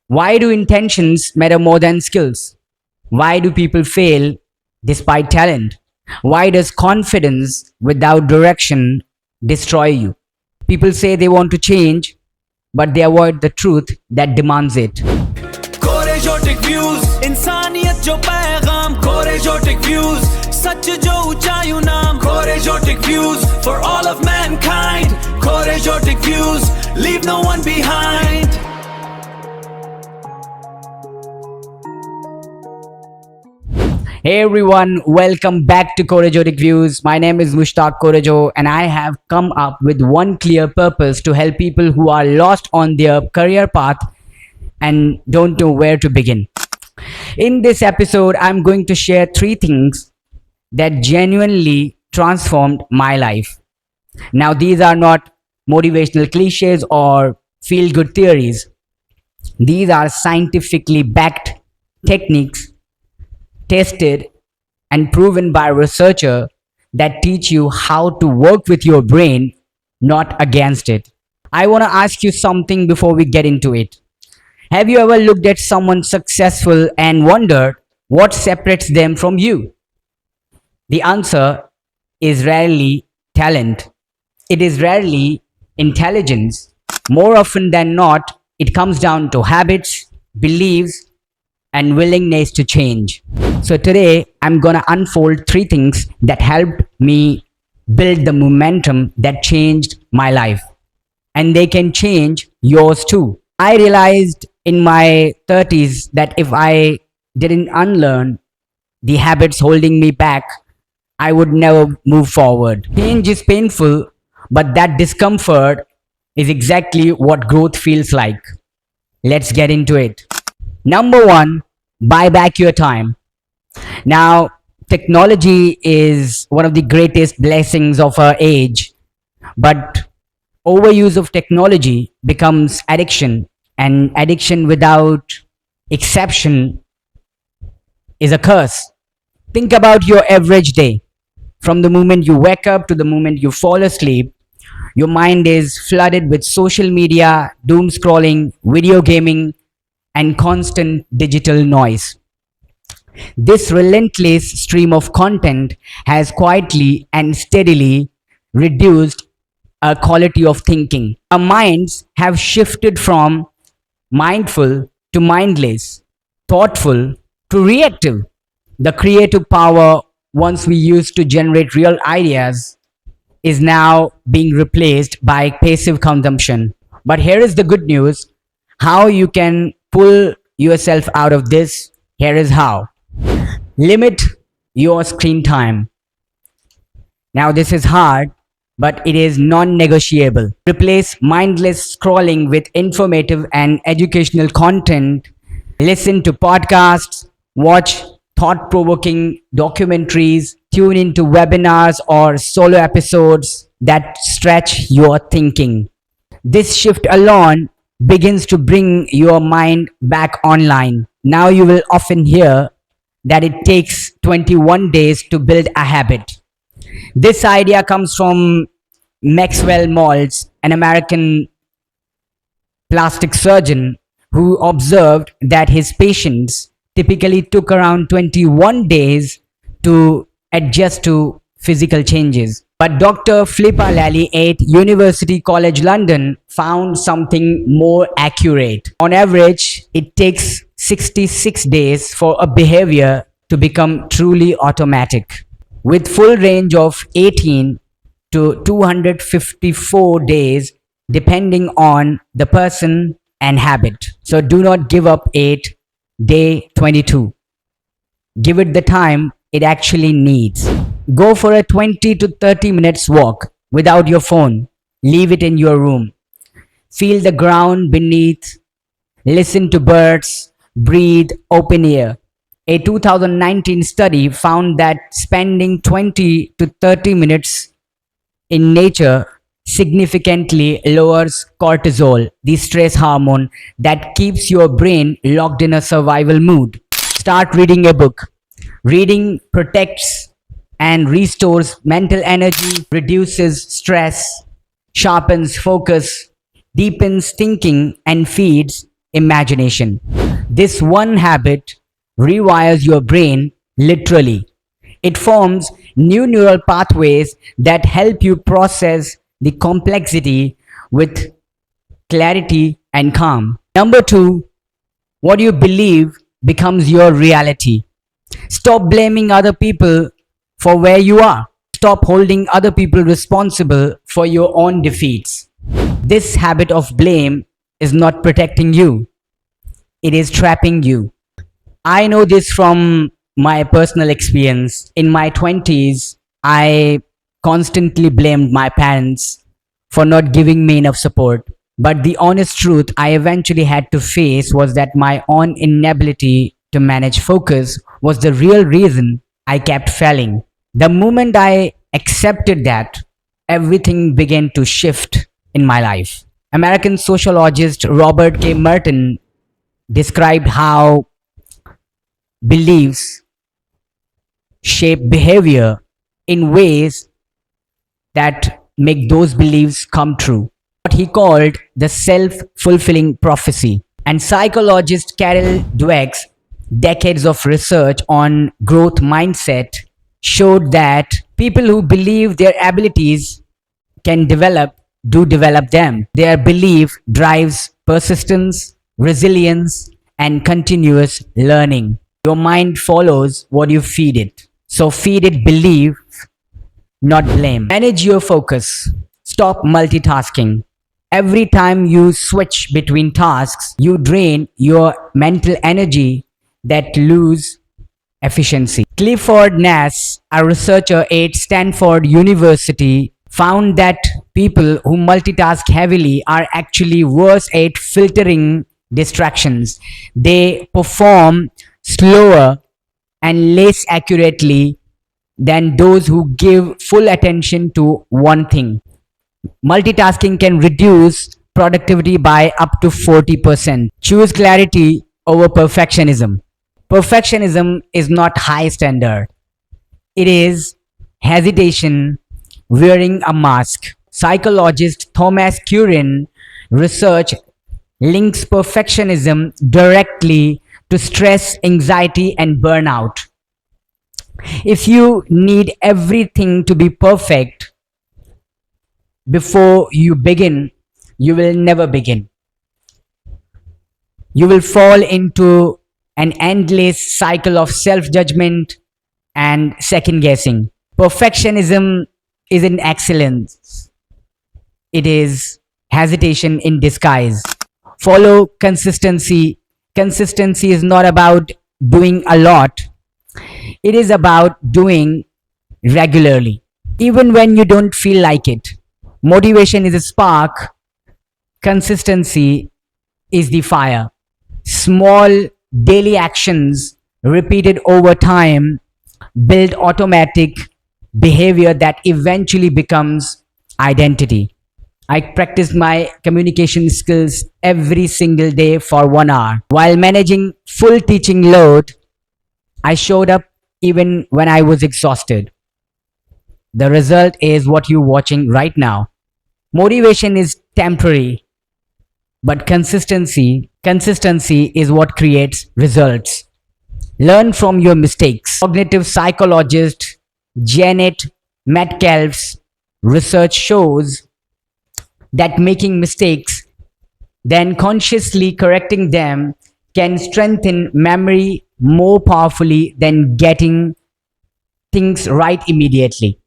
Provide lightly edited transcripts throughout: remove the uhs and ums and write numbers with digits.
Why do intentions matter more than skills? Why do people fail despite talent? Why does confidence without direction destroy you? People say they want to change, but they avoid the truth that demands it. Korejotic Views, इंसानियत जो पैगाम Korejotic Views, सच जो ऊंचाइयों नाम Korejotic Views, for all of mankind Korejotic Views, leave no one behind. Hey everyone, welcome back to Korejotic Views. My name is Mushtaque Korejo and I have come up with one clear purpose to help people who are lost on their career path and don't know where to begin. In this episode, I'm going to share 3 things that genuinely transformed my life. Now, these are not motivational clichés or feel-good theories. These are scientifically backed techniques tested and proven by a researcher that teach you how to work with your brain, not against it. I want to ask you something before we get into it. Have you ever looked at someone successful and wondered what separates them from you? The answer is rarely talent. It is rarely intelligence. More often than not, it comes down to habits, beliefs, and willingness to change. So today, I'm gonna unfold 3 things that helped me build the momentum that changed my life. And they can change yours too. I realized in my 30s that if I didn't unlearn the habits holding me back, I would never move forward. Change is painful, but that discomfort is exactly what growth feels like. Let's get into it. Number 1, buy back your time. Now, technology is one of the greatest blessings of our age, but overuse of technology becomes addiction, and addiction without exception is a curse. Think about your average day. From the moment you wake up to the moment you fall asleep, your mind is flooded with social media, doom scrolling, video gaming, and constant digital noise. This relentless stream of content has quietly and steadily reduced our quality of thinking. Our minds have shifted from mindful to mindless, thoughtful to reactive. The creative power once we used to generate real ideas is now being replaced by passive consumption. But here is the good news. How you can pull yourself out of this? Here is how. Limit your screen time. Now this is hard, but it is non-negotiable. Replace mindless scrolling with informative and educational content. Listen to podcasts, watch thought-provoking documentaries, tune into webinars or solo episodes that stretch your thinking. This shift alone begins to bring your mind back online. Now you will often hear that it takes 21 days to build a habit. This idea comes from Maxwell Maltz, an American plastic surgeon who observed that his patients typically took around 21 days to adjust to physical changes. But Dr. Philippa Lally at University College London found something more accurate. On average, it takes 66 days for a behavior to become truly automatic, with full range of 18 to 254 days depending on the person and habit. So do not give up at day 22. Give it the time it actually needs. Go for a 20 to 30 minutes walk without your phone. Leave it in your room. Feel the ground beneath. Listen to birds. Breathe open air. A 2019 study found that spending 20 to 30 minutes in nature significantly lowers cortisol, the stress hormone that keeps your brain locked in a survival mood. Start reading a book. Reading protects and restores mental energy, reduces stress, sharpens focus, deepens thinking, and feeds imagination. This one habit rewires your brain literally. It forms new neural pathways that help you process the complexity with clarity and calm. Number two, what you believe becomes your reality. Stop blaming other people for where you are. Stop holding other people responsible for your own defeats. This habit of blame is not protecting you, it is trapping you. I know this from my personal experience. In my 20s, I constantly blamed my parents for not giving me enough support. But the honest truth I eventually had to face was that my own inability to manage focus was the real reason I kept failing. The moment I accepted that, everything began to shift in my life. American sociologist Robert K. Merton described how beliefs shape behavior in ways that make those beliefs come true. What he called the self-fulfilling prophecy. And psychologist Carol Dweck's decades of research on growth mindset showed that people who believe their abilities can develop them. Their belief drives persistence, resilience, and continuous learning. Your mind follows what you feed it. So feed it belief, not blame. Manage your focus. Stop multitasking. Every time you switch between tasks, you drain your mental energy that lose efficiency. Clifford Nass, a researcher at Stanford University, found that people who multitask heavily are actually worse at filtering distractions. They perform slower and less accurately than those who give full attention to one thing. Multitasking can reduce productivity by up to 40%. Choose clarity over perfectionism. Perfectionism is not high standard. It is hesitation wearing a mask. Psychologist Thomas Curran research links perfectionism directly to stress, anxiety, and burnout. If you need everything to be perfect before you begin, you will never begin. You will fall into an endless cycle of self judgment and second guessing. Perfectionism isn't excellence, it is hesitation in disguise. Follow consistency. Consistency is not about doing a lot, it is about doing regularly, even when you don't feel like it. Motivation is a spark, consistency is the fire. Small daily actions repeated over time build automatic behavior that eventually becomes identity. I practiced my communication skills every single day for 1 hour. While managing full teaching load, I showed up even when I was exhausted. The result is what you're watching right now. Motivation is temporary, but consistency is what creates results. Learn from your mistakes. Cognitive psychologist Janet Metcalfe's research shows that making mistakes, then consciously correcting them, can strengthen memory more powerfully than getting things right immediately.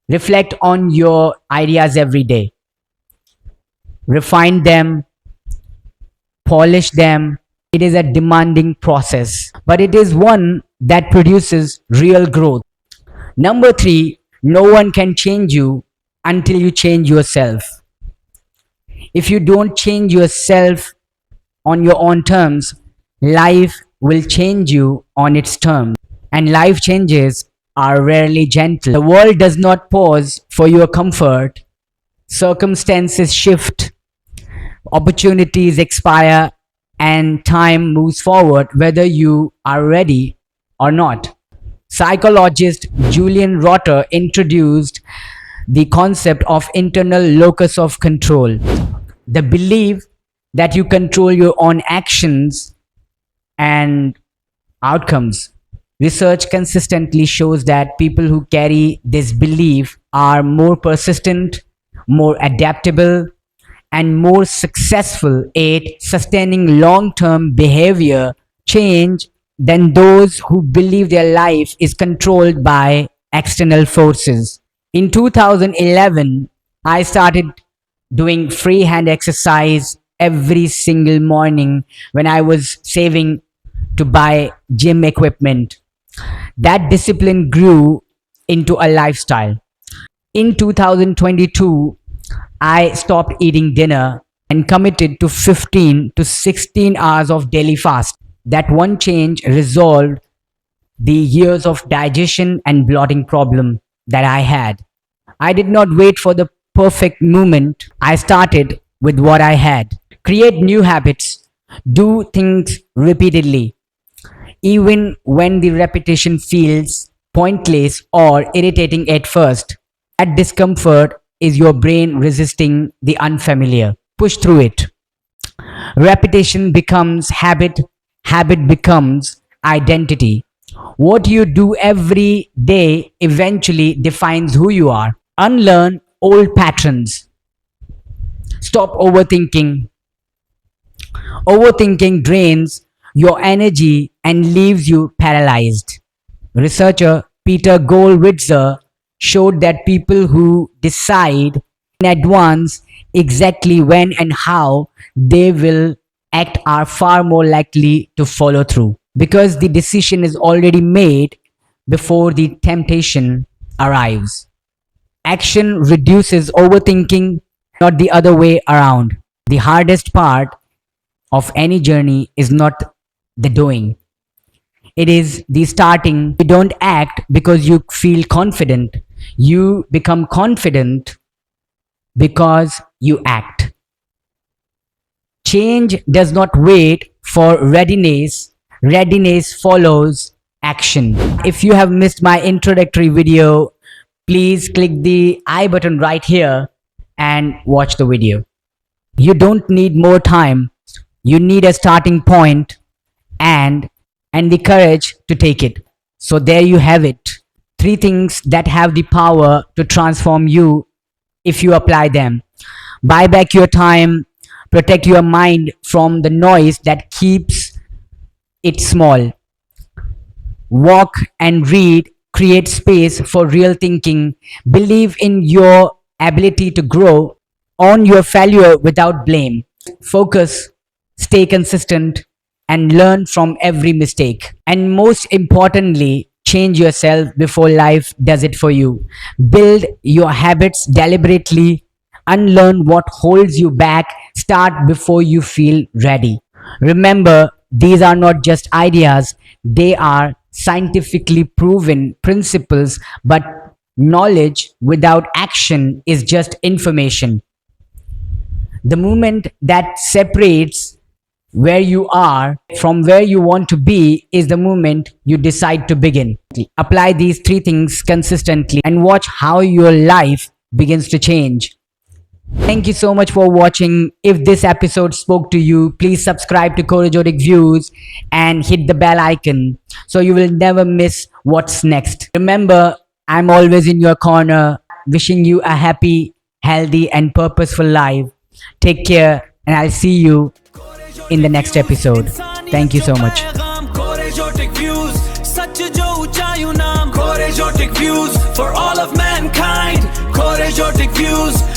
Reflect on your ideas every day. Refine them, polish them. It is a demanding process, but it is one that produces real growth. Number three, no one can change you until you change yourself. If you don't change yourself on your own terms, life will change you on its terms. And life changes are rarely gentle. The world does not pause for your comfort. Circumstances shift, opportunities expire, and time moves forward whether you are ready or not. Psychologist Julian Rotter introduced the concept of internal locus of control, the belief that you control your own actions and outcomes. Research consistently shows that people who carry this belief are more persistent, more adaptable, and more successful at sustaining long term behavior change than those who believe their life is controlled by external forces. In 2011, I started doing free hand exercise every single morning when I was saving to buy gym equipment. That discipline grew into a lifestyle. In 2022, I stopped eating dinner and committed to 15 to 16 hours of daily fast. That one change resolved the years of digestion and bloating problem that I had. I did not wait for the perfect moment. I started with what I had. Create new habits. Do things repeatedly, even when the repetition feels pointless or irritating at first. That discomfort is your brain resisting the unfamiliar. Push through it. Repetition becomes habit, habit becomes identity. What you do every day eventually defines who you are. Unlearn old patterns. Stop overthinking. Overthinking drains your energy and leaves you paralyzed. Researcher Peter Goldwitzer showed that people who decide in advance exactly when and how they will act are far more likely to follow through because the decision is already made before the temptation arrives. Action reduces overthinking, not the other way around. The hardest part of any journey is not the doing, it is the starting. You don't act because you feel confident, you become confident because you act. Change does not wait for readiness, readiness follows action. If you have missed my introductory video, please click the I button right here and watch the video. You don't need more time, you need a starting point and the courage to take it. So there you have it. 3 things that have the power to transform you if you apply them. Buy back your time, protect your mind from the noise that keeps it small. Walk and read, create space for real thinking, believe in your ability to grow, own your failure without blame. Focus, stay consistent, and learn from every mistake. And most importantly, change yourself before life does it for you. Build your habits deliberately, unlearn what holds you back, start before you feel ready. Remember, these are not just ideas, they are scientifically proven principles, but knowledge without action is just information. The moment that separates where you are from where you want to be is the moment you decide to begin. Apply these 3 things consistently and watch how your life begins to change. Thank you so much for watching. If this episode spoke to you, please subscribe to Korejotic Views and hit the bell icon so you will never miss what's next. Remember, I'm always in your corner, wishing you a happy, healthy, and purposeful life. Take care, and I'll see you in the next episode. Thank you so much. Korejotic Views, सच जो ऊंचाइयों नाम Korejotic Views for all of mankind. Korejotic Views.